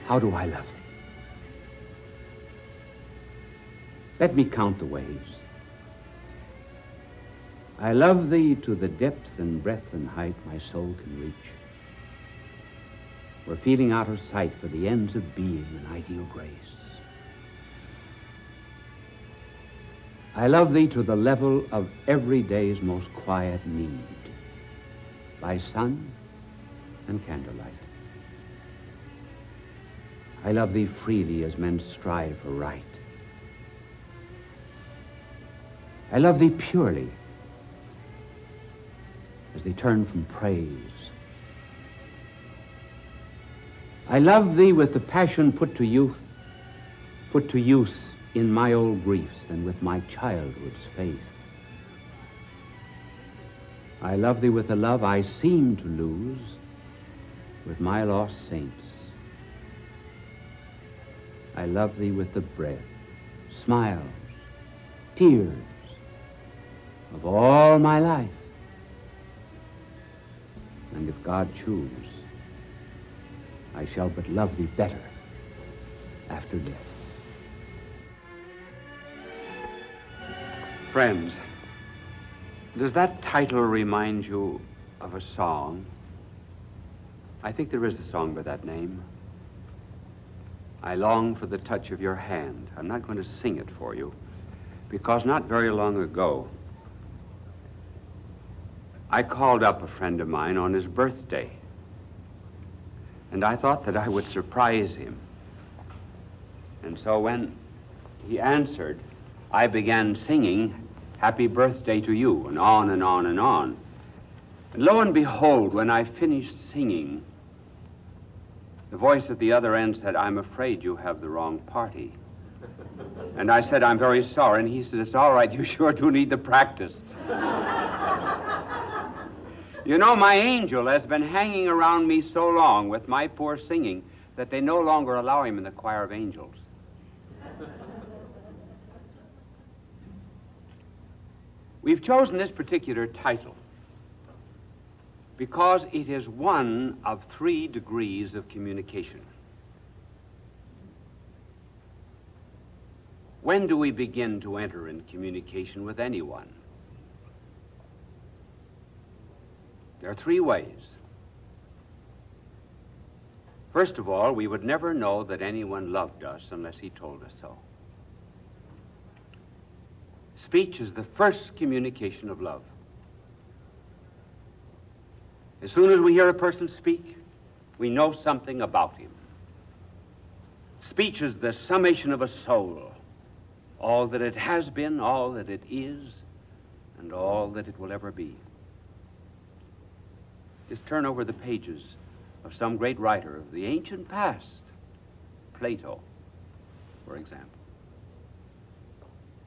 How do I love thee? Let me count the ways. I love thee to the depth and breadth and height my soul can reach, where feeling out of sight for the ends of being an ideal grace. I love thee to the level of every day's most quiet need, by sun and candlelight. I love thee freely as men strive for right. I love thee purely as they turn from praise. I love thee with the passion put to use in my old griefs and with my childhood's faith. I love thee with a love I seem to lose with my lost saints. I love thee with the breath, smiles, tears of all my life. And if God choose, I shall but love thee better after death. Friends, does that title remind you of a song? I think there is a song by that name. I long for the touch of your hand. I'm not going to sing it for you, because not very long ago, I called up a friend of mine on his birthday, and I thought that I would surprise him. And so when he answered, I began singing "Happy Birthday to You," and on and on and on. And lo and behold, when I finished singing, the voice at the other end said, "I'm afraid you have the wrong party." And I said, "I'm very sorry." And he said, "It's all right, you sure do need the practice." You know, my angel has been hanging around me so long with my poor singing that they no longer allow him in the choir of angels. We've chosen this particular title because it is one of 3 degrees of communication. When do we begin to enter in communication with anyone? There are 3 ways. First of all, we would never know that anyone loved us unless he told us so. Speech is the first communication of love. As soon as we hear a person speak, we know something about him. Speech is the summation of a soul, all that it has been, all that it is, and all that it will ever be. Just turn over the pages of some great writer of the ancient past, Plato, for example.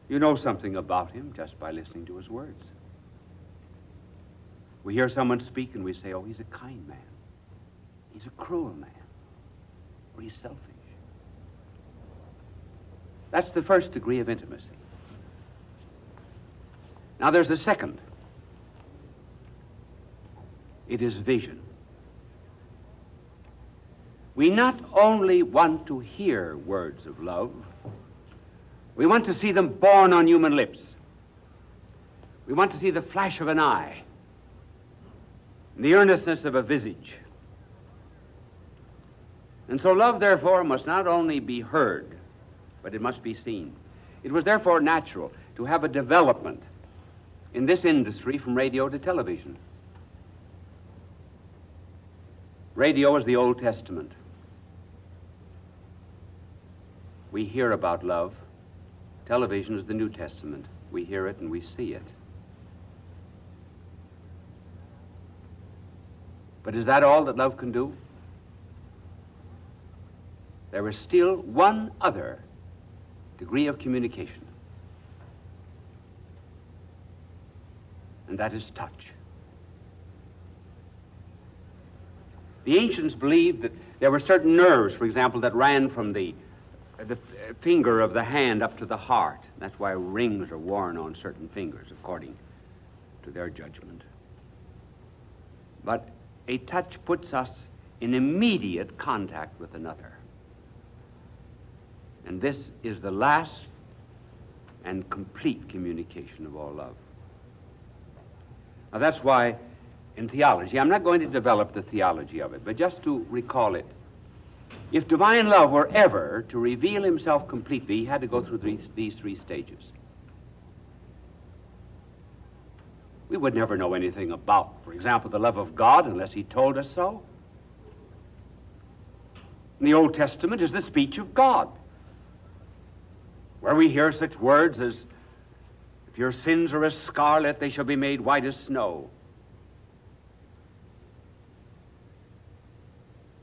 You know something about him just by listening to his words. We hear someone speak and we say, "Oh, he's a kind man. He's a cruel man. Or he's selfish." That's the first degree of intimacy. Now there's a second. It is vision. We not only want to hear words of love, we want to see them born on human lips. We want to see the flash of an eye, and the earnestness of a visage. And so love, therefore, must not only be heard, but it must be seen. It was therefore natural to have a development in this industry from radio to television. Radio is the Old Testament. We hear about love. Television is the New Testament. We hear it and we see it. But is that all that love can do? There is still one other degree of communication, and that is touch. The ancients believed that there were certain nerves, for example, that ran from the finger of the hand up to the heart. That's why rings are worn on certain fingers, according to their judgment. But a touch puts us in immediate contact with another. And this is the last and complete communication of all love. Now that's why in theology, I'm not going to develop the theology of it, but just to recall it. If divine love were ever to reveal himself completely, he had to go through these three stages. We would never know anything about, for example, the love of God unless he told us so. And the Old Testament is the speech of God, where we hear such words as, if your sins are as scarlet, they shall be made white as snow.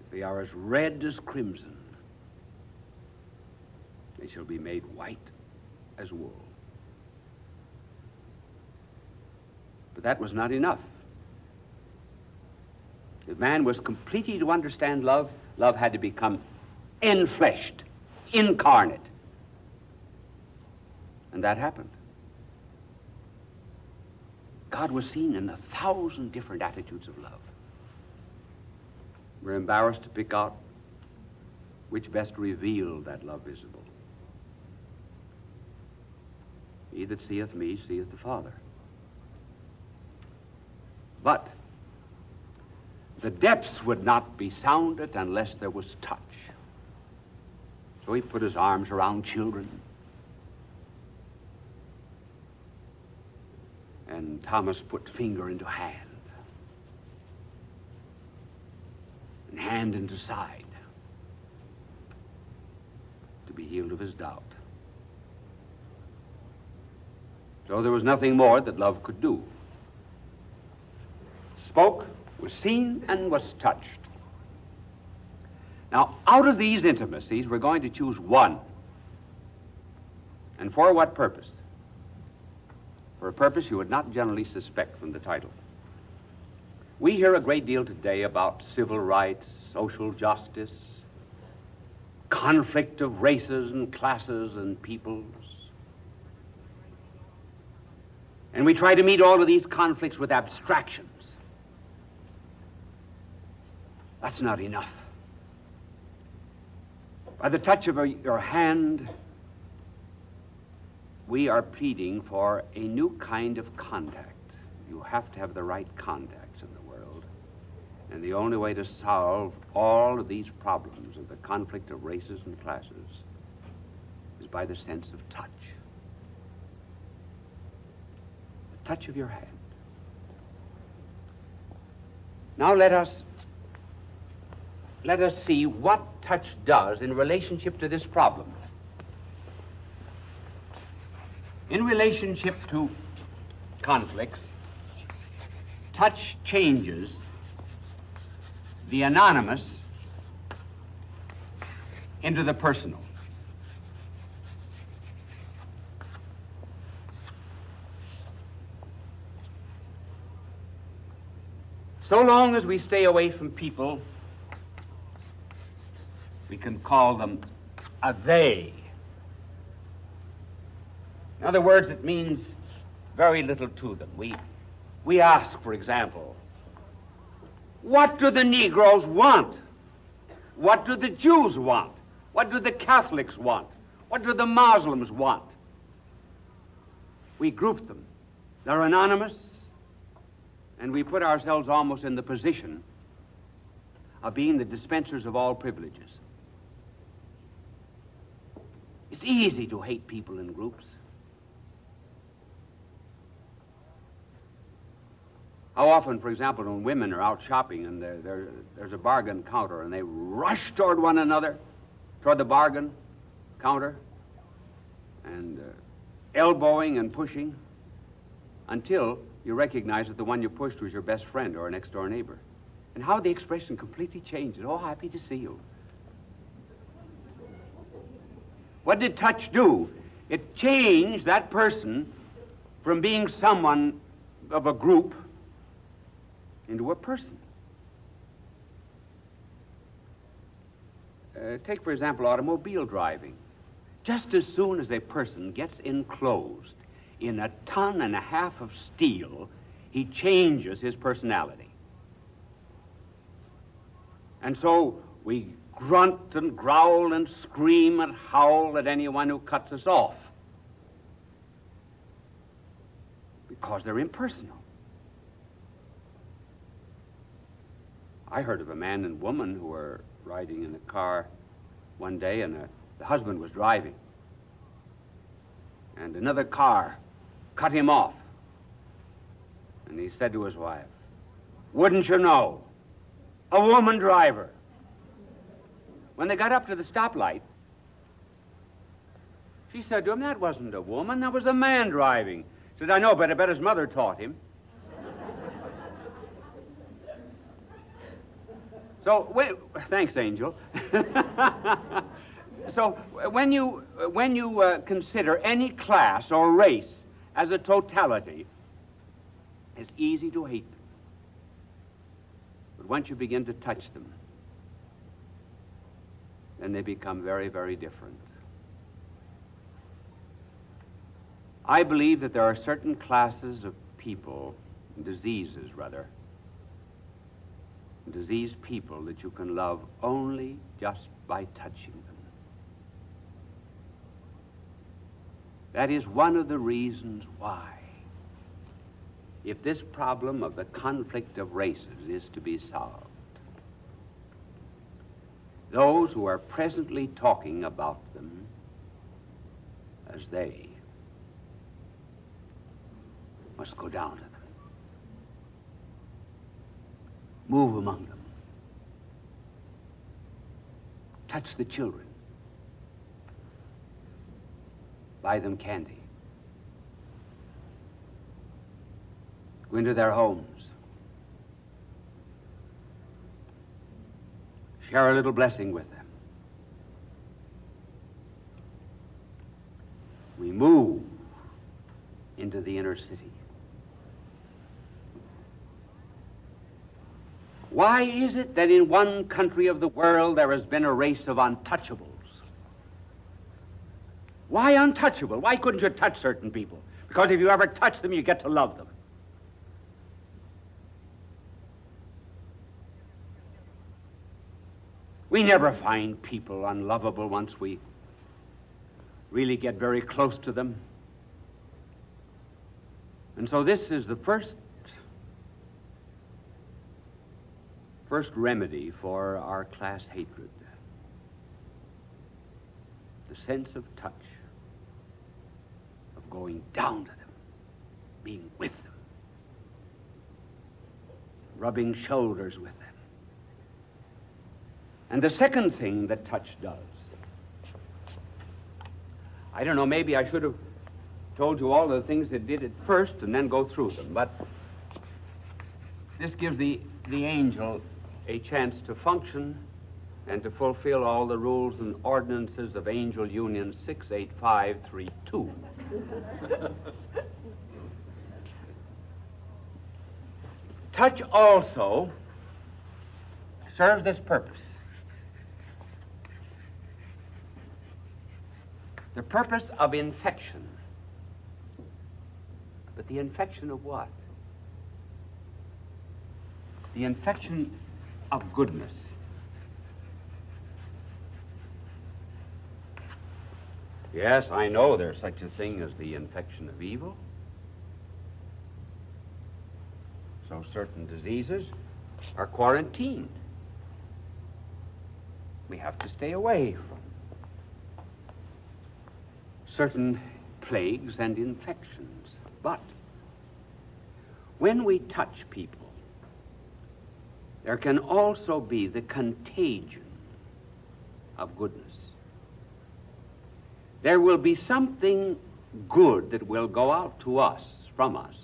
If they are as red as crimson, they shall be made white as wool. But that was not enough. If man was completely to understand love, love had to become enfleshed, incarnate. And that happened. God was seen in 1,000 different attitudes of love. We're embarrassed to pick out which best revealed that love visible. He that seeth me seeth the Father. But the depths would not be sounded unless there was touch. So he put his arms around children. And Thomas put finger into hand. And hand into side. To be healed of his doubt. So there was nothing more that love could do. Spoke, was seen, and was touched. Now, out of these intimacies, we're going to choose one. And for what purpose? For a purpose you would not generally suspect from the title. We hear a great deal today about civil rights, social justice, conflict of races and classes and peoples. And we try to meet all of these conflicts with abstractions. That's not enough. By the touch of your hand, we are pleading for a new kind of contact. You have to have the right contacts in the world. And the only way to solve all of these problems of the conflict of races and classes is by the sense of touch. The touch of your hand. Now let us see what touch does in relationship to this problem. In relationship to conflicts, touch changes the anonymous into the personal. So long as we stay away from people, we can call them a they. In other words, it means very little to them. We ask, for example, what do the Negroes want? What do the Jews want? What do the Catholics want? What do the Muslims want? We group them. They're anonymous, and we put ourselves almost in the position of being the dispensers of all privileges. It's easy to hate people in groups. How often, for example, when women are out shopping and there's a bargain counter and they rush toward one another, toward the bargain counter, and elbowing and pushing until you recognize that the one you pushed was your best friend or a next-door neighbor. And how the expression completely changes. Oh, happy to see you. What did touch do? It changed that person from being someone of a group into a person. Take, for example, automobile driving. Just as soon as a person gets enclosed in 1.5 tons of steel, he changes his personality. And so we grunt and growl and scream and howl at anyone who cuts us off, because they're impersonal. I heard of a man and woman who were riding in a car one day, and the husband was driving, and another car cut him off. And he said to his wife, "Wouldn't you know, a woman driver." When they got up to the stoplight, she said to him, "That wasn't a woman, that was a man driving." He said, "I know, but I bet his mother taught him." So, thanks, Angel. So, when you consider any class or race as a totality, it's easy to hate them. But once you begin to touch them, then they become very, very different. I believe that there are certain classes of people, diseases rather, diseased people that you can love only just by touching them. That is one of the reasons why, if this problem of the conflict of races is to be solved, those who are presently talking about them as they must go down to them, move among them, touch the children, buy them candy, go into their homes, share a little blessing with them. We move into the inner city. Why is it that in one country of the world there has been a race of untouchables? Why untouchable? Why couldn't you touch certain people? Because if you ever touch them, you get to love them. We never find people unlovable once we really get very close to them. And so this is the first remedy for our class hatred. The sense of touch, of going down to them, being with them, rubbing shoulders with them. And the second thing that touch does, I don't know, maybe I should have told you all the things that did it first and then go through them, but this gives the angel a chance to function and to fulfill all the rules and ordinances of Angel Union 68532. Touch also serves this purpose. The purpose of infection. But the infection of what? The infection of goodness. Yes, I know there's such a thing as the infection of evil. So certain diseases are quarantined. We have to stay away from certain plagues and infections. But when we touch people, there can also be the contagion of goodness. There will be something good that will go out to us, from us,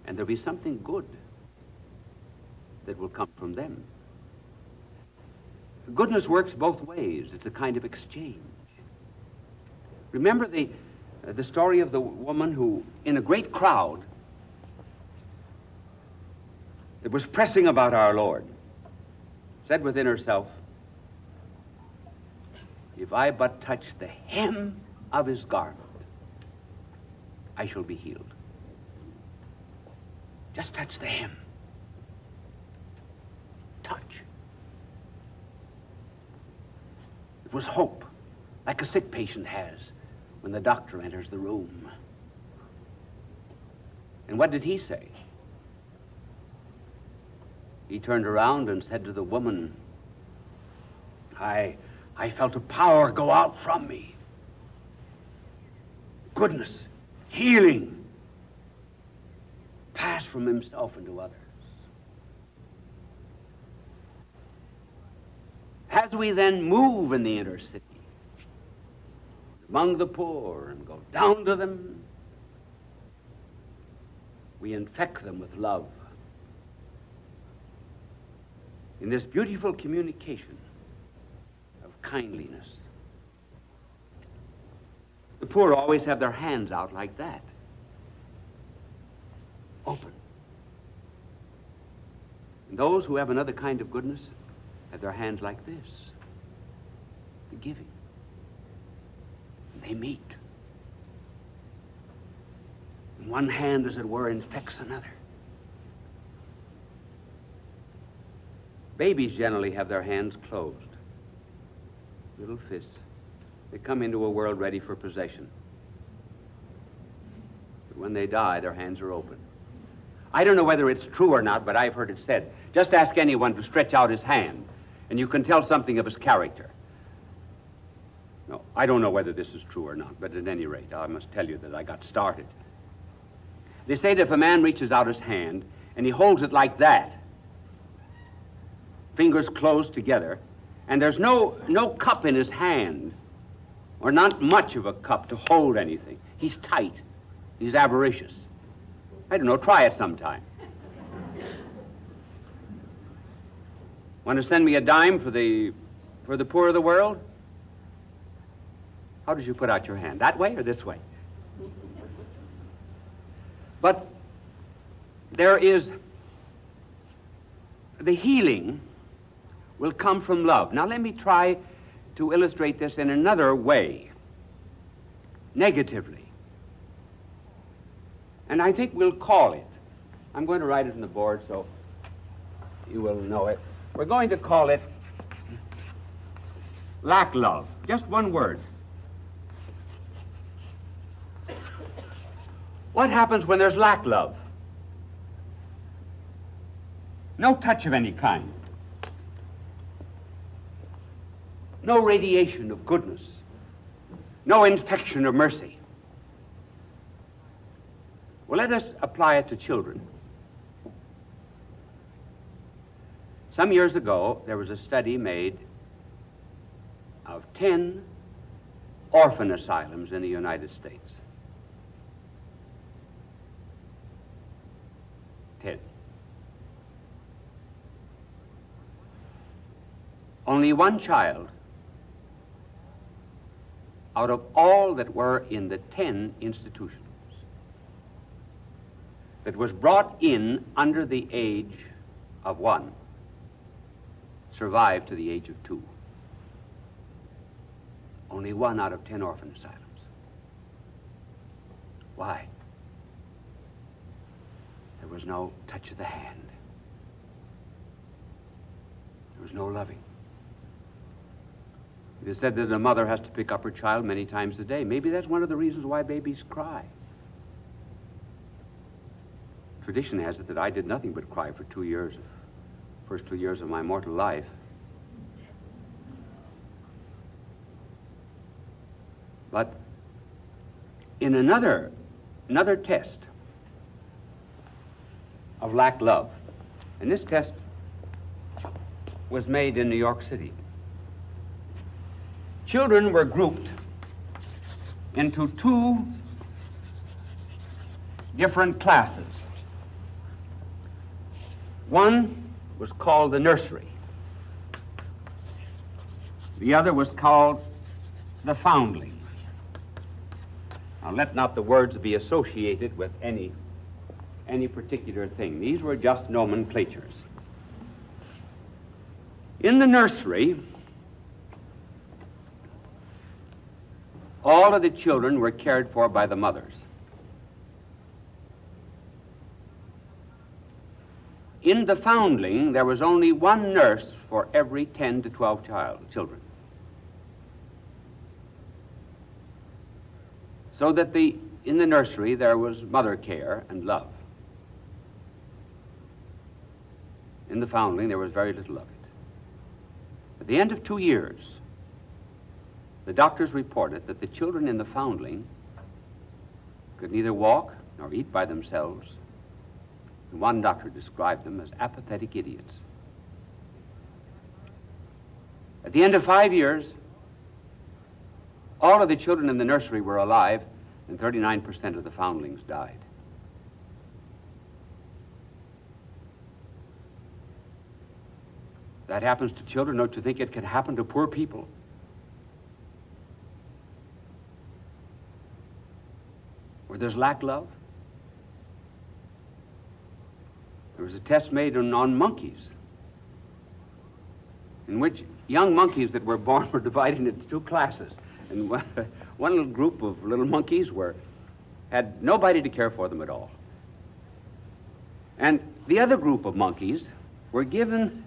and there'll be something good that will come from them. Goodness works both ways. It's a kind of exchange. Remember the story of the woman who, in a great crowd that was pressing about our Lord, said within herself, "If I but touch the hem of his garment, I shall be healed." Just touch the hem. Touch. It was hope, like a sick patient has when the doctor enters the room. And what did he say? He turned around and said to the woman, I felt a power go out from me. Goodness, healing, pass from himself into others. As we then move in the inner city, among the poor, and go down to them, we infect them with love. In this beautiful communication of kindliness. The poor always have their hands out like that, open. And those who have another kind of goodness have their hands like this, the giving. And they meet. And one hand, as it were, infects another. Babies generally have their hands closed, little fists. They come into a world ready for possession. But when they die, their hands are open. I don't know whether it's true or not, but I've heard it said. Just ask anyone to stretch out his hand, and you can tell something of his character. No, I don't know whether this is true or not, but at any rate, I must tell you that I got started. They say that if a man reaches out his hand, and he holds it like that, fingers closed together, and there's no cup in his hand, or not much of a cup to hold anything. He's tight. He's avaricious. I don't know, try it sometime. Want to send me a dime for the poor of the world? How did you put out your hand? That way or this way? But there is the healing will come from love. Now let me try to illustrate this in another way, negatively. And I think we'll call it, I'm going to write it on the board so you will know it. We're going to call it lack love. Just one word. What happens when there's lack love? No touch of any kind. No radiation of goodness. No infection of mercy. Well, let us apply it to children. Some years ago, there was a study made of 10 orphan asylums in the United States. 10. Only one child out of all that were in the 10 institutions that was brought in under the age of 1 survived to the age of 2. Only 1 out of 10 orphan asylums. Why? There was no touch of the hand. There was no loving. It is said that a mother has to pick up her child many times a day. Maybe that's one of the reasons why babies cry. Tradition has it that I did nothing but cry for 2 years, first 2 years of my mortal life. But in another test of lack love, and this test was made in New York City. Children were grouped into 2 different classes. One was called the nursery. The other was called the foundling. Now, let not the words be associated with any particular thing. These were just nomenclatures. In the nursery, all of the children were cared for by the mothers. In the foundling, there was only 1 nurse for every 10 to 12 children. So that in the nursery there was mother care and love. In the foundling there was very little of it. At the end of 2 years, the doctors reported that the children in the foundling could neither walk nor eat by themselves. And one doctor described them as apathetic idiots. At the end of 5 years, all of the children in the nursery were alive, and 39% of the foundlings died. That happens to children. Don't you think it can happen to poor people? Where there's lack love? There was a test made on monkeys, in which young monkeys that were born were divided into two classes. And one little group of little monkeys had nobody to care for them at all. And the other group of monkeys were given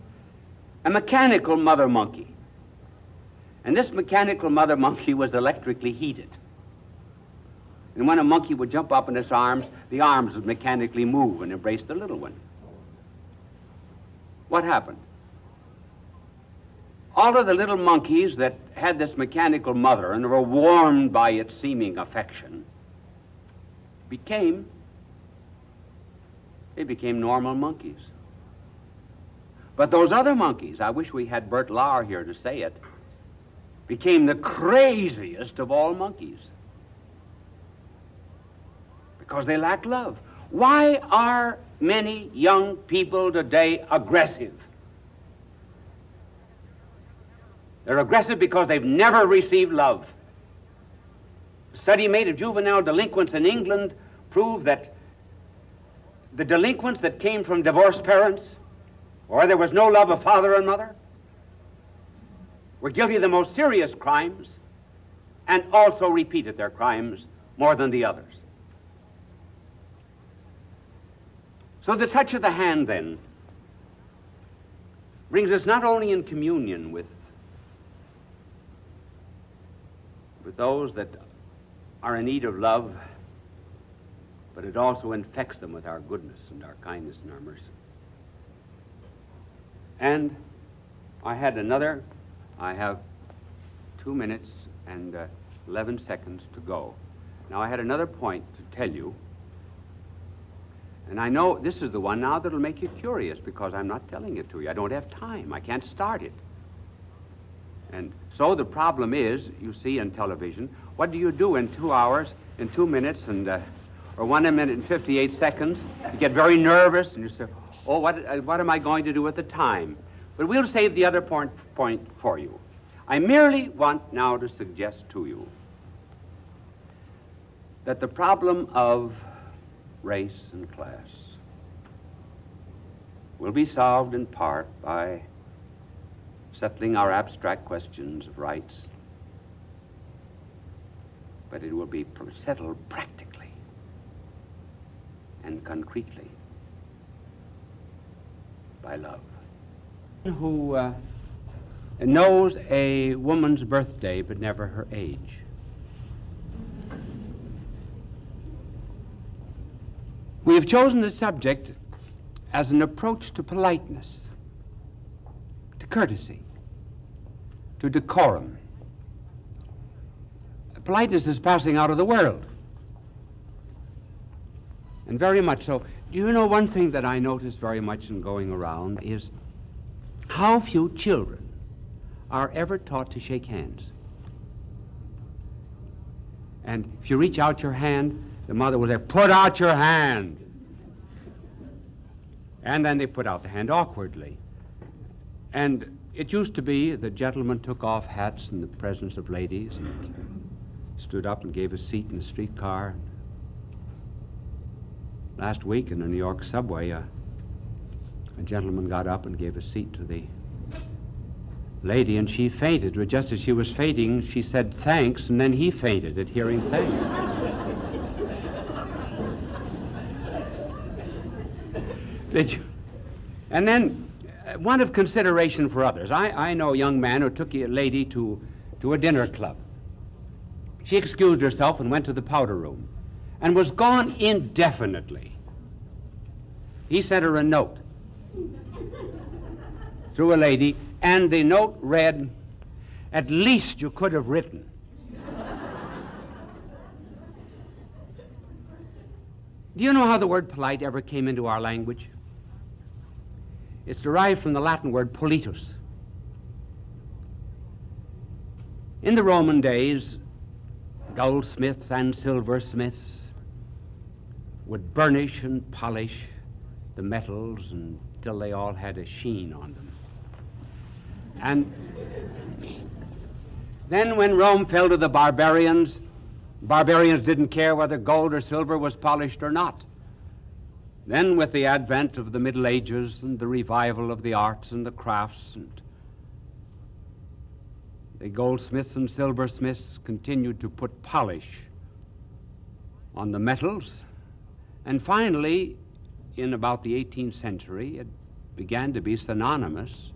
a mechanical mother monkey. And this mechanical mother monkey was electrically heated. And when a monkey would jump up in its arms, the arms would mechanically move and embrace the little one. What happened? All of the little monkeys that had this mechanical mother and were warmed by its seeming affection became normal monkeys. But those other monkeys, I wish we had Bert Lauer here to say it, became the craziest of all monkeys. Because they lack love. Why are many young people today aggressive? They're aggressive because they've never received love. A study made of juvenile delinquents in England proved that the delinquents that came from divorced parents, or there was no love of father and mother, were guilty of the most serious crimes and also repeated their crimes more than the others. So the touch of the hand, then, brings us not only in communion with those that are in need of love, but it also infects them with our goodness and our kindness and our mercy. And I have 2 minutes and 11 seconds to go. Now, I had another point to tell you, and I know this is the one now that'll make you curious because I'm not telling it to you. I don't have time. I can't start it. And so the problem is, you see in television, what do you do in 2 hours, in 2 minutes, or 1 minute and 58 seconds? You get very nervous, and you say, oh, what am I going to do at the time? But we'll save the other point for you. I merely want now to suggest to you that the problem of race and class will be solved in part by settling our abstract questions of rights, but it will be settled practically and concretely by love. Who knows a woman's birthday but never her age? We have chosen the subject as an approach to politeness, to courtesy, to decorum. Politeness is passing out of the world, and very much so. Do you know one thing that I notice very much in going around is how few children are ever taught to shake hands. And if you reach out your hand, the mother will say, put out your hand. And then they put out the hand awkwardly. And it used to be the gentleman took off hats in the presence of ladies and stood up and gave a seat in the streetcar. Last week in the New York subway, a gentleman got up and gave a seat to the lady, and she fainted. But just as she was fainting, she said thanks, and then he fainted at hearing thanks. Did you? And then one of consideration for others. I know a young man who took a lady to a dinner club. She excused herself and went to the powder room and was gone indefinitely. He sent her a note through a lady, and the note read, "At least you could have written." Do you know how the word polite ever came into our language? It's derived from the Latin word politus. In the Roman days, goldsmiths and silversmiths would burnish and polish the metals until they all had a sheen on them. And then when Rome fell to the barbarians didn't care whether gold or silver was polished or not. Then with the advent of the Middle Ages and the revival of the arts and the crafts, and the goldsmiths and silversmiths continued to put polish on the metals, and finally, in about the 18th century, it began to be synonymous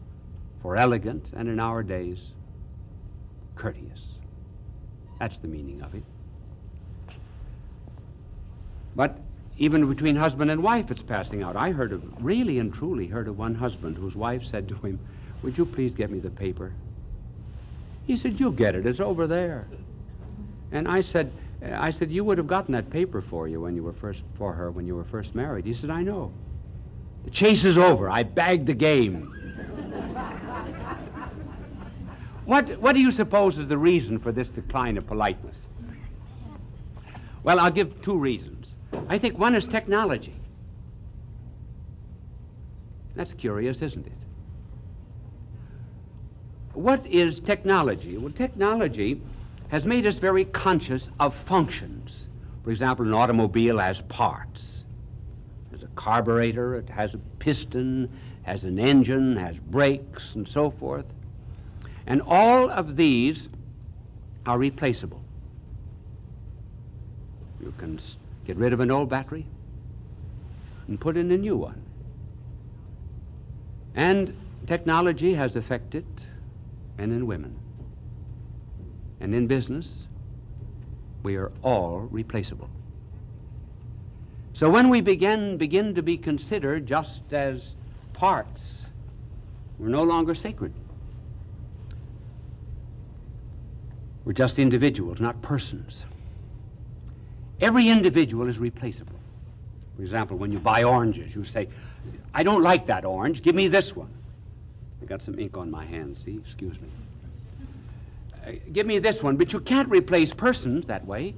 for elegant, and in our days, courteous. That's the meaning of it. But even between husband and wife, it's passing out. I really and truly heard of one husband whose wife said to him, "Would you please get me the paper?" He said, "You get it, it's over there." And I said, "You would have gotten that paper for her when you were first married." He said, "I know. The chase is over. I bagged the game." What do you suppose is the reason for this decline of politeness? Well, I'll give two reasons. I think one is technology. That's curious, isn't it? What is technology? Well, technology has made us very conscious of functions. For example, an automobile has parts. It has a carburetor, it has a piston, has an engine, has brakes, and so forth. And all of these are replaceable. You can get rid of an old battery and put in a new one. And technology has affected men and women. And in business, we are all replaceable. So when we begin to be considered just as parts, we're no longer sacred. We're just individuals, not persons. Every individual is replaceable. For example, when you buy oranges, you say, "I don't like that orange, give me this one." I got some ink on my hands, see? Excuse me. Give me this one, but you can't replace persons that way.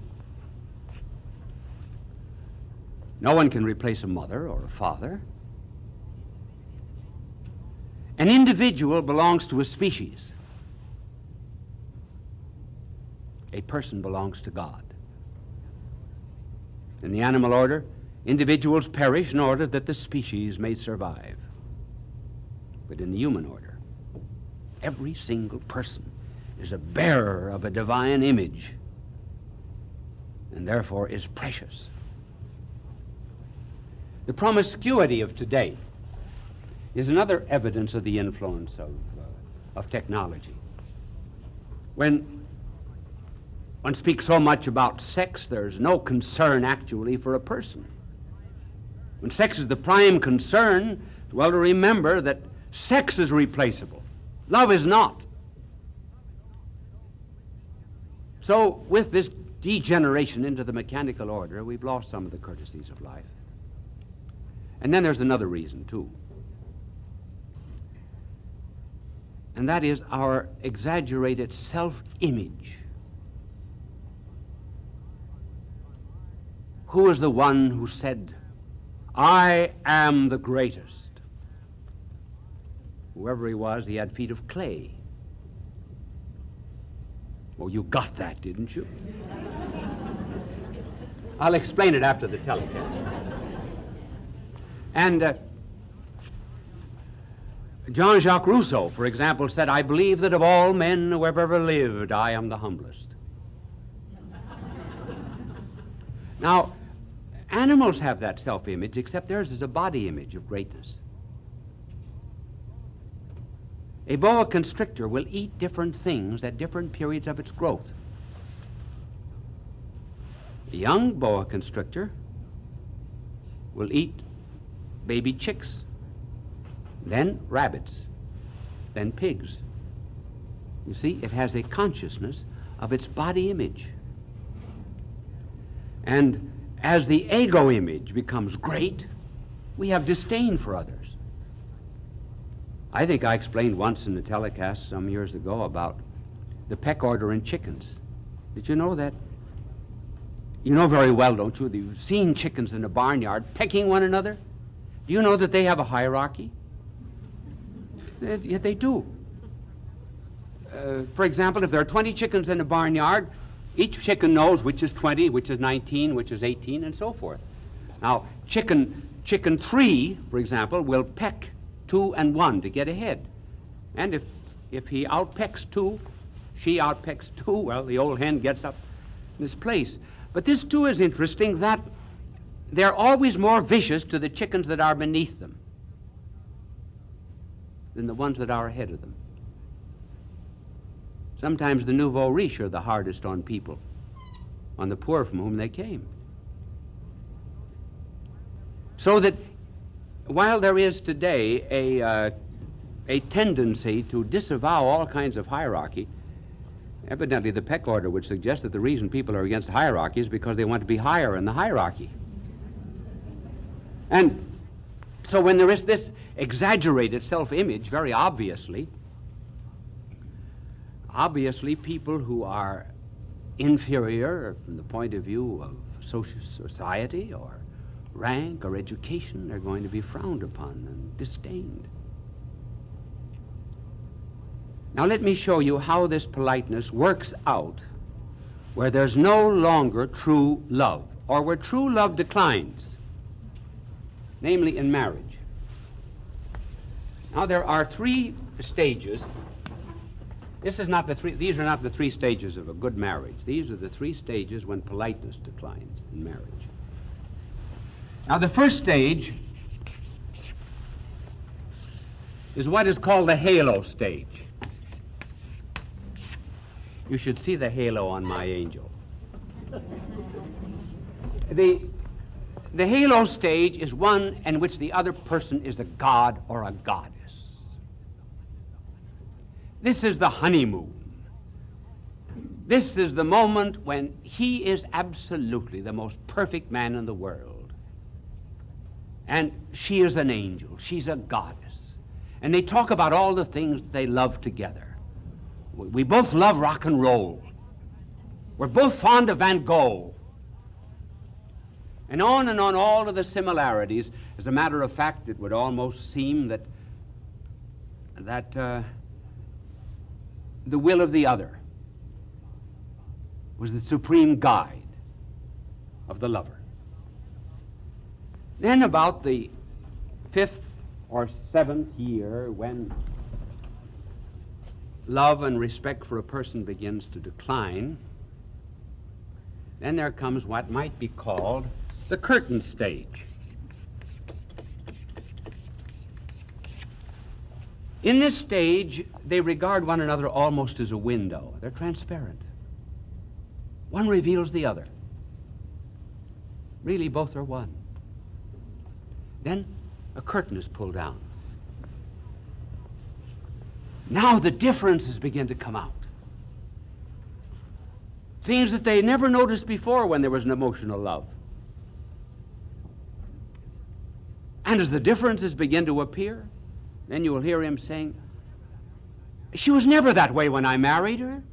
No one can replace a mother or a father. An individual belongs to a species. A person belongs to God. In the animal order, individuals perish in order that the species may survive. But in the human order, every single person is a bearer of a divine image and therefore is precious. The promiscuity of today is another evidence of the influence of technology. When one speaks so much about sex, there's no concern actually for a person. When sex is the prime concern, it's well to remember that sex is replaceable. Love is not. So with this degeneration into the mechanical order, we've lost some of the courtesies of life. And then there's another reason, too. And that is our exaggerated self-image. Who is the one who said, "I am the greatest"? Whoever he was, he had feet of clay. Well, you got that, didn't you? I'll explain it after the telecast. And Jean-Jacques Rousseau, for example, said, "I believe that of all men who have ever lived, I am the humblest." Now, animals have that self-image, except theirs is a body image of greatness. A boa constrictor will eat different things at different periods of its growth. A young boa constrictor will eat baby chicks, then rabbits, then pigs. You see, it has a consciousness of its body image. And as the ego image becomes great, we have disdain for others. I think I explained once in the telecast some years ago about the peck order in chickens. Did you know that? You know very well, don't you? You've seen chickens in a barnyard pecking one another. Do you know that they have a hierarchy? They do. For example, if there are 20 chickens in a barnyard, each chicken knows which is 20, which is 19, which is 18, and so forth. Now, chicken 3, for example, will peck 2 and 1 to get ahead. And if he outpecks 2, she outpecks 2, well, the old hen gets up in his place. But this, too, is interesting, that they're always more vicious to the chickens that are beneath them than the ones that are ahead of them. Sometimes the nouveau riche are the hardest on people, on the poor from whom they came. So that while there is today a tendency to disavow all kinds of hierarchy, evidently the peck order would suggest that the reason people are against hierarchy is because they want to be higher in the hierarchy. And so when there is this exaggerated self-image, very obviously people who are inferior from the point of view of social society or rank or education are going to be frowned upon and disdained. Now let me show you how this politeness works out where there's no longer true love, or where true love declines, namely in marriage. Now there are 3 stages. These are not the 3 stages of a good marriage. These are the 3 stages when politeness declines in marriage. Now the first stage is what is called the halo stage. You should see the halo on my angel. The halo stage is one in which the other person is a god or a goddess. This is the honeymoon. This is the moment when he is absolutely the most perfect man in the world. And she is an angel. She's a goddess. And they talk about all the things they love together. We both love rock and roll. We're both fond of Van Gogh. And on all of the similarities. As a matter of fact, it would almost seem that the will of the other was the supreme guide of the lover. Then about the 5th or 7th year, when love and respect for a person begins to decline, then there comes what might be called the curtain stage. In this stage, they regard one another almost as a window. They're transparent. One reveals the other. Really, both are one. Then a curtain is pulled down. Now the differences begin to come out. Things that they never noticed before when there was an emotional love. And as the differences begin to appear, then you will hear him saying, "She was never that way when I married her."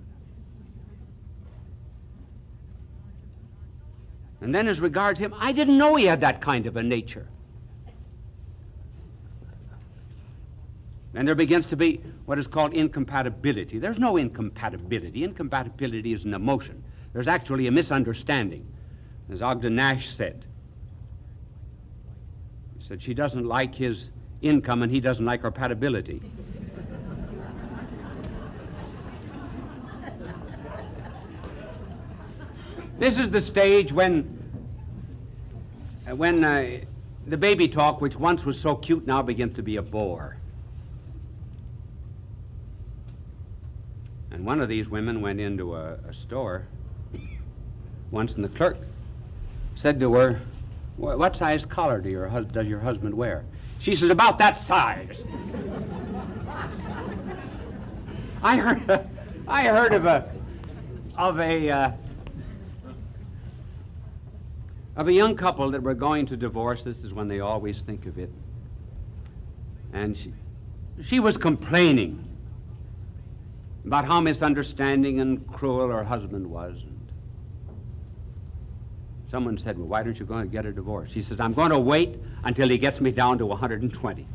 And then as regards him, "I didn't know he had that kind of a nature." And there begins to be what is called incompatibility. There's no incompatibility. Incompatibility is an emotion. There's actually a misunderstanding. As Ogden Nash said, he said, she doesn't like his income and he doesn't like her compatibility. This is the stage when the baby talk, which once was so cute, now begins to be a bore. And one of these women went into a store once, and the clerk said to her, what size collar does your husband wear? She says, about that size. I heard of a young couple that were going to divorce. This is when they always think of it. And she was complaining about how misunderstanding and cruel her husband was. And someone said, well, why don't you go and get a divorce? She says, I'm going to wait until he gets me down to 120.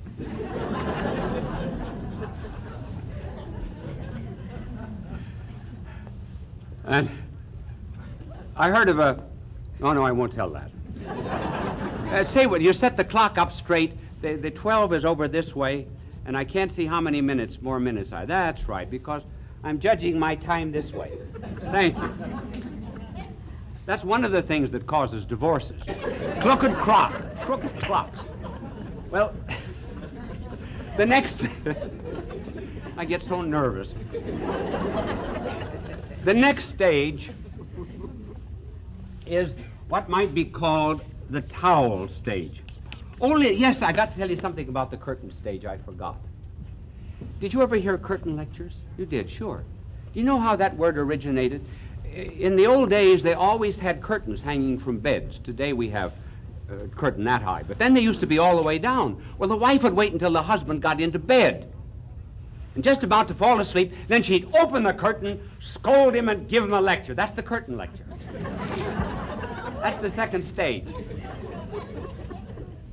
And I heard of oh no, I won't tell that. Say what, you set the clock up straight, the 12 is over this way, and I can't see how many more minutes are. That's right, because I'm judging my time this way. Thank you. That's one of the things that causes divorces. Crooked clocks. Well, the next, I get so nervous. The next stage is what might be called the towel stage. Yes, I got to tell you something about the curtain stage I forgot. Did you ever hear curtain lectures? You did, sure. Do you know how that word originated? In the old days, they always had curtains hanging from beds. Today we have a curtain that high, but then they used to be all the way down. Well, the wife would wait until the husband got into bed and just about to fall asleep, then she'd open the curtain, scold him, and give him a lecture. That's the curtain lecture. That's the second stage.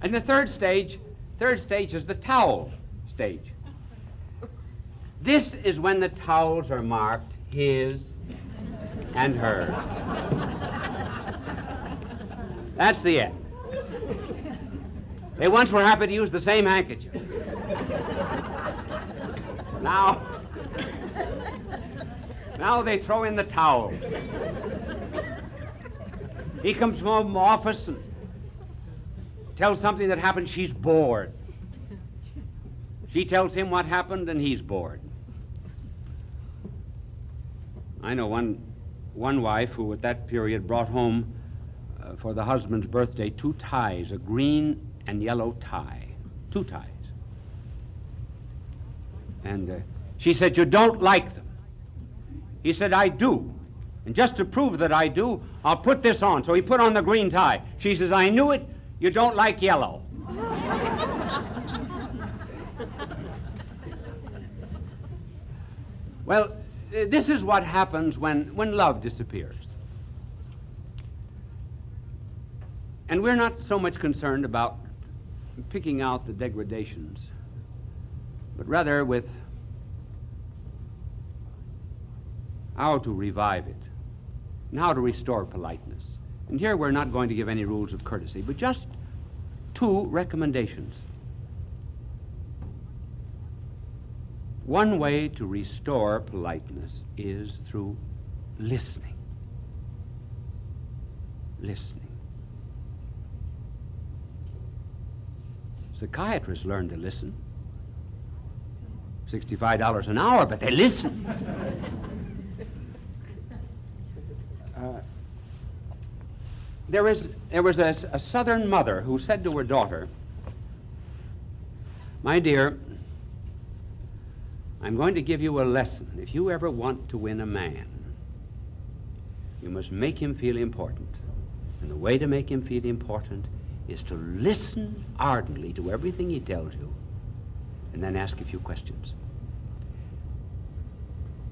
And the third stage is the towel stage. This is when the towels are marked his and hers. That's the end. They once were happy to use the same handkerchief. Now they throw in the towel. He comes home from office and tells something that happened. She's bored. She tells him what happened, and he's bored. I know one wife who at that period brought home for the husband's birthday 2 ties, a green and yellow tie. 2 ties. And she said, you don't like them. He said, I do. And just to prove that I do, I'll put this on. So he put on the green tie. She says, I knew it. You don't like yellow. Well, this is what happens when love disappears. And we're not so much concerned about picking out the degradations, but rather with how to revive it and how to restore politeness. And here we're not going to give any rules of courtesy, but just 2 recommendations. One way to restore politeness is through listening. Listening. Psychiatrists learn to listen. $65 an hour, but they listen. There was a Southern mother who said to her daughter, my dear, I'm going to give you a lesson. If you ever want to win a man, you must make him feel important. And the way to make him feel important is to listen ardently to everything he tells you and then ask a few questions.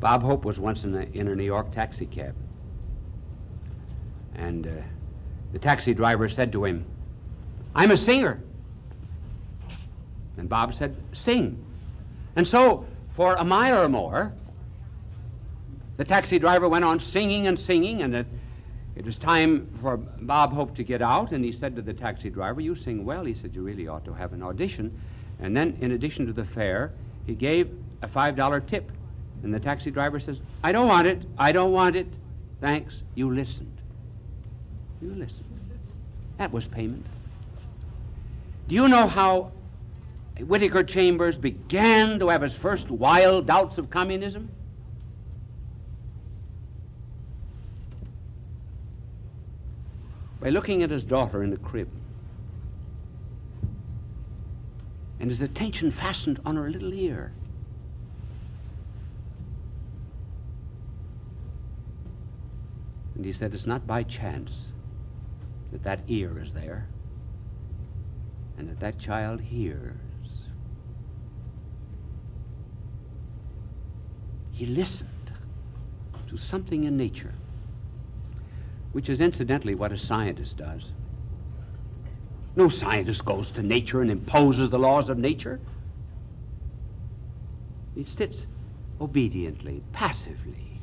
Bob Hope was once in a New York taxi cab. And the taxi driver said to him, I'm a singer. And Bob said, sing. And so, for a mile or more, the taxi driver went on singing and singing, and it was time for Bob Hope to get out, and he said to the taxi driver, you sing well. He said, you really ought to have an audition. And then, in addition to the fare, he gave a $5 tip. And the taxi driver says, I don't want it. I don't want it. Thanks. You listened. You listened. That was payment. Do you know how Whittaker Chambers began to have his first wild doubts of communism? by looking at his daughter in the crib, and his attention fastened on her little ear. And he said, it's not by chance that that ear is there and that that child hears. He listened to something in nature, which is incidentally what a scientist does. No scientist goes to nature and imposes the laws of nature. He sits obediently, passively,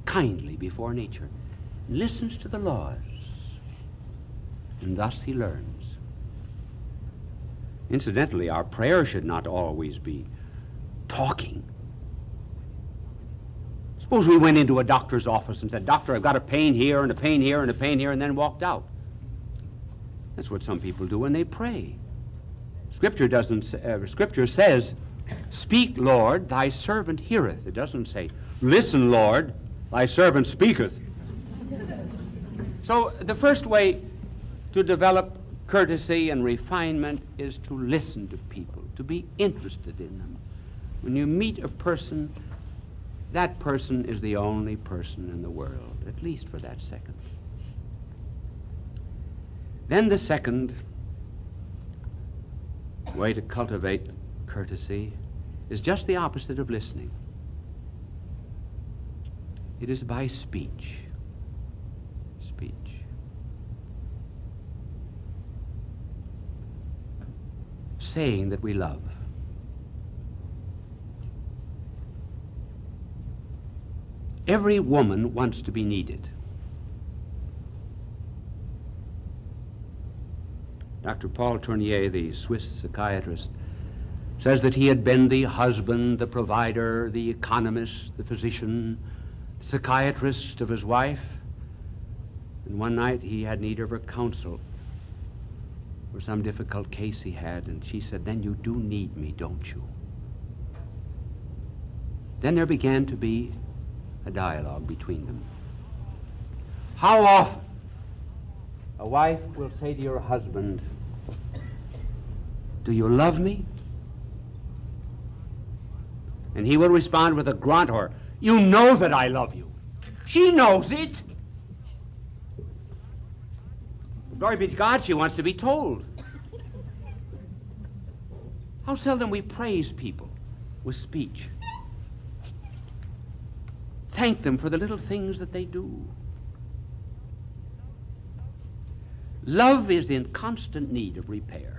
kindly before nature, and listens to the laws, and thus he learns. Incidentally, our prayer should not always be talking. Suppose we went into a doctor's office and said, Doctor, I've got a pain here and a pain here and a pain here, and then walked out. That's what some people do when they pray. Scripture says, speak, Lord, thy servant heareth. It doesn't say, listen, Lord, thy servant speaketh. So the first way to develop courtesy and refinement is to listen to people, to be interested in them. When you meet a person, that person is the only person in the world, at least for that second. Then the second way to cultivate courtesy is just the opposite of listening. It is by speech. Speech. Saying that we love. Every woman wants to be needed. Dr. Paul Tournier, the Swiss psychiatrist, says that he had been the husband, the provider, the economist, the physician, the psychiatrist of his wife. And one night he had need of her counsel for some difficult case he had, and she said, then you do need me, don't you? Then there began to be a dialogue between them. How often a wife will say to your husband, do you love me? And he will respond with a grunt or, you know that I love you. She knows it. Glory be to God, she wants to be told. How seldom we praise people with speech. Thank them for the little things that they do. Love is in constant need of repair.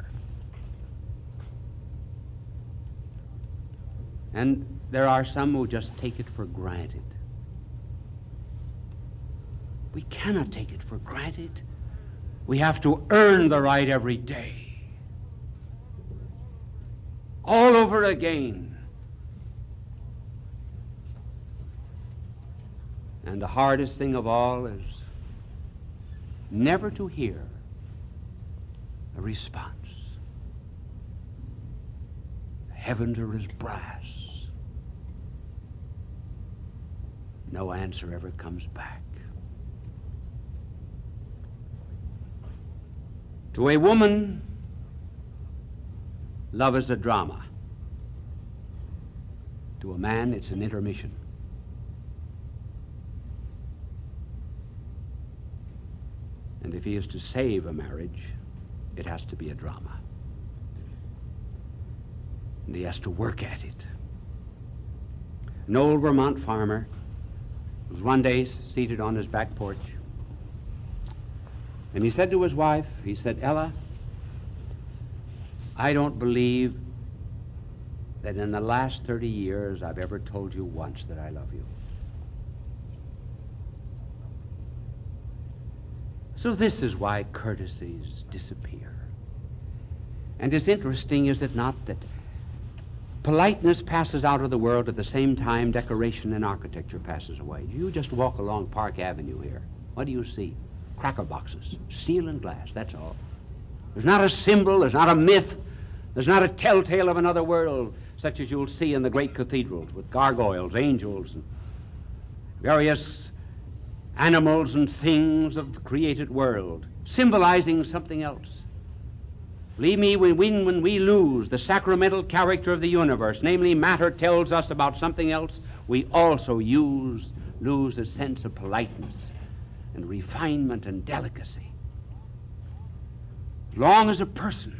And there are some who just take it for granted. We cannot take it for granted. We have to earn the right every day. All over again. And the hardest thing of all is never to hear a response. The heavens are as brass. No answer ever comes back. To a woman, love is a drama. To a man, it's an intermission. And if he is to save a marriage, it has to be a drama. And he has to work at it. An old Vermont farmer was one day seated on his back porch, and he said to his wife, he said, Ella, I don't believe that in the last 30 years I've ever told you once that I love you. So this is why courtesies disappear. And it's interesting, is it not, that politeness passes out of the world at the same time decoration and architecture passes away. You just walk along Park Avenue here. What do you see? Cracker boxes, steel and glass, that's all. There's not a symbol, there's not a myth, there's not a telltale of another world, such as you'll see in the great cathedrals with gargoyles, angels, and various animals and things of the created world. symbolizing something else. Believe me, when we lose the sacramental character of the universe, namely matter tells us about something else, we also lose a sense of politeness and refinement and delicacy. As long as a person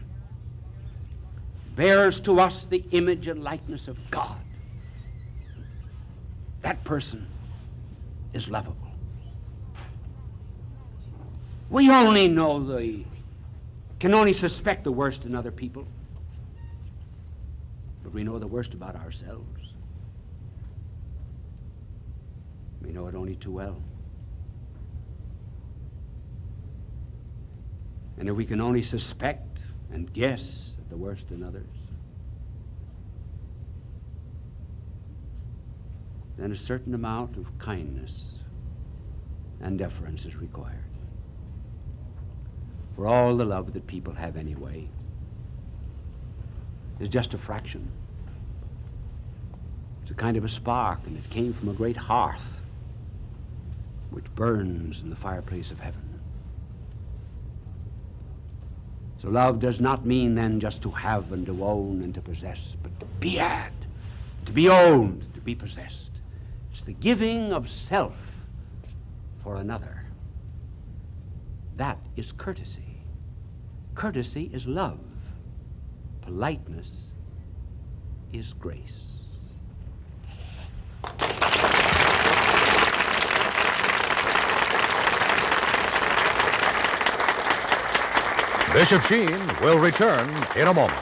bears to us the image and likeness of God, that person is lovable. We only can only suspect the worst in other people, but we know the worst about ourselves. We know it only too well. And if we can only suspect and guess at the worst in others, then a certain amount of kindness and deference is required. For all the love that people have anyway is just a fraction. It's a kind of a spark, and it came from a great hearth which burns in the fireplace of heaven. So love does not mean then just to have and to own and to possess, but to be had, to be owned, to be possessed. It's the giving of self for another. That is courtesy. Courtesy is love. Politeness is grace. Bishop Sheen will return in a moment.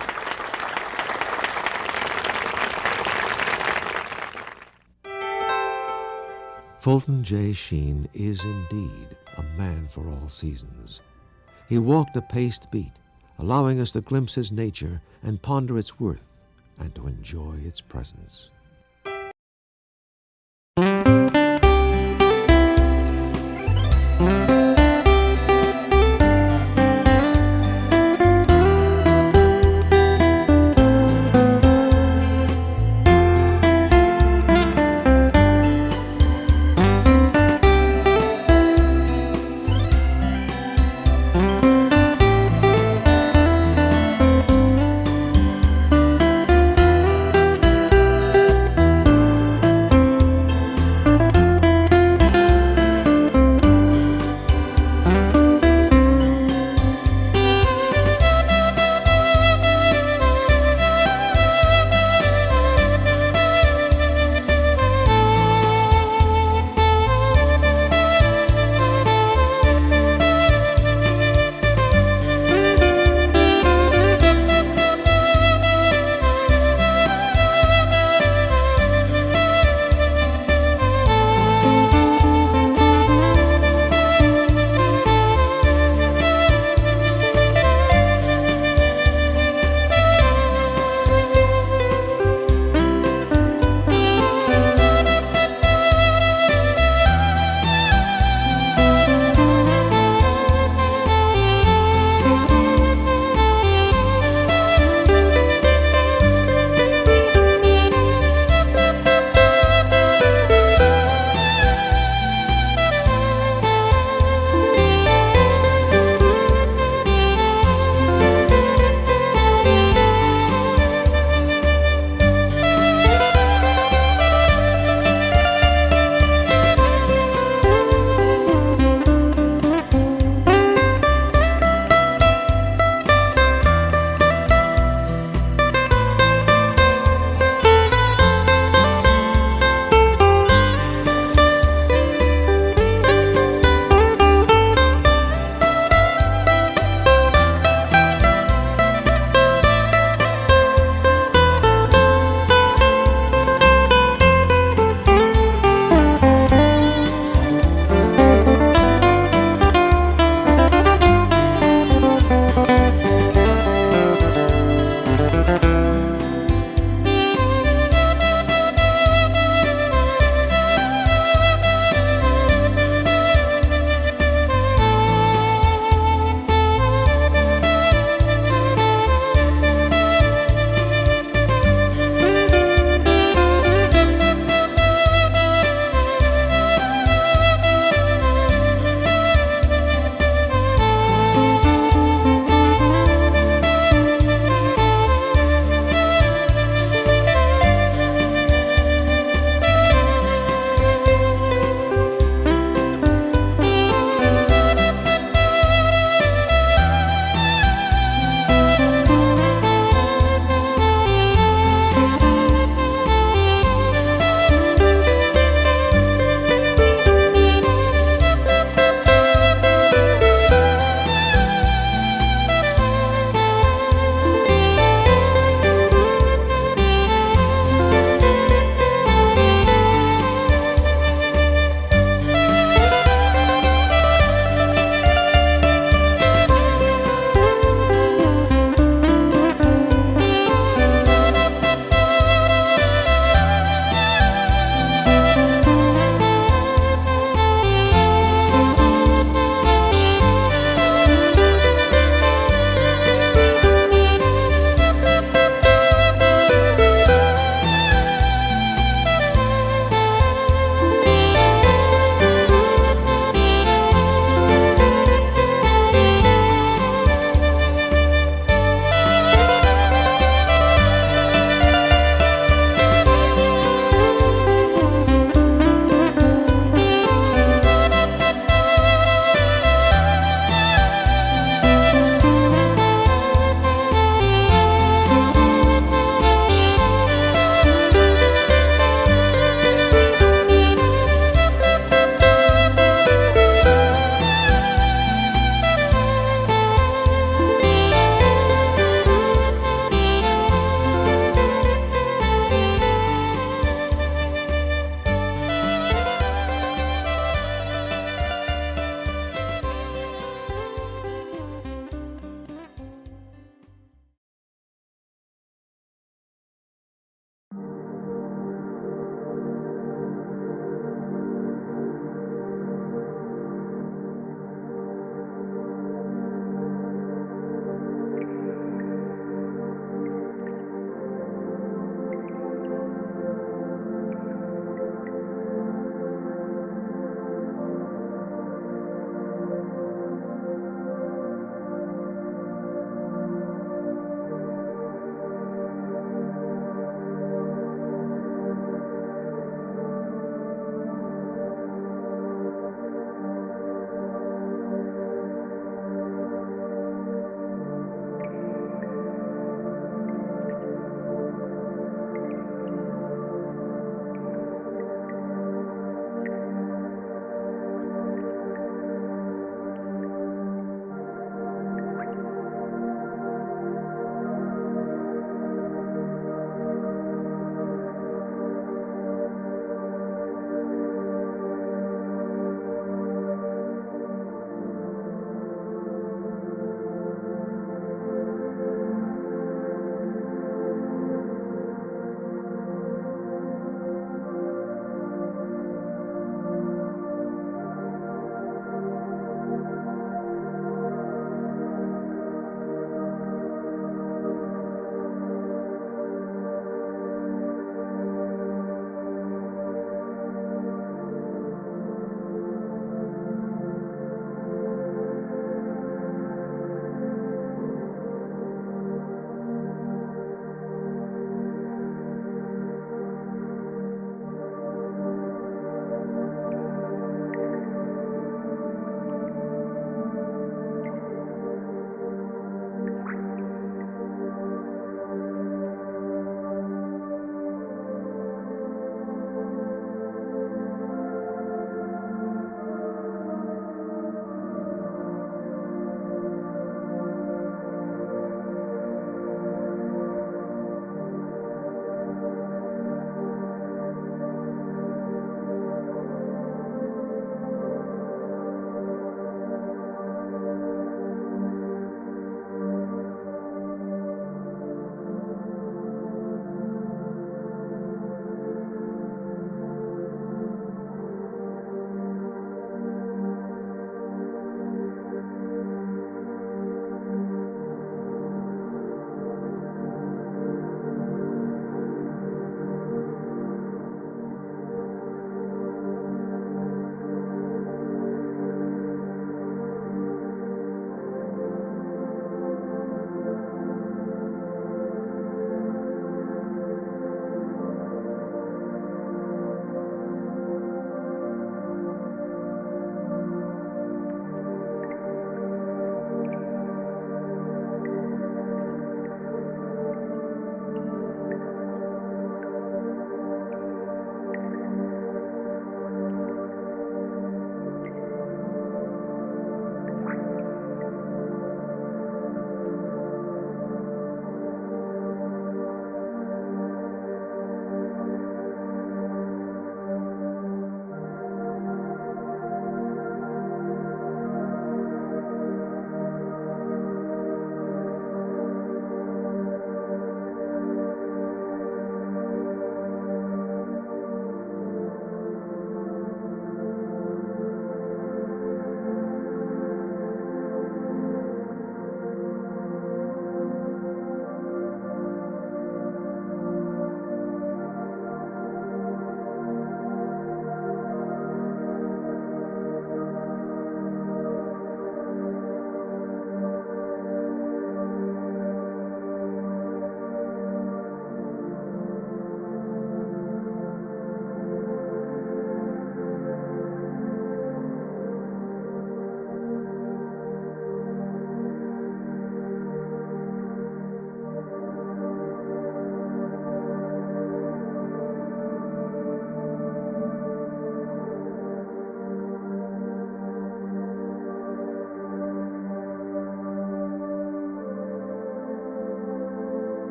Fulton J. Sheen is indeed a man for all seasons. He walked a paced beat, allowing us to glimpse his nature and ponder its worth and to enjoy its presence.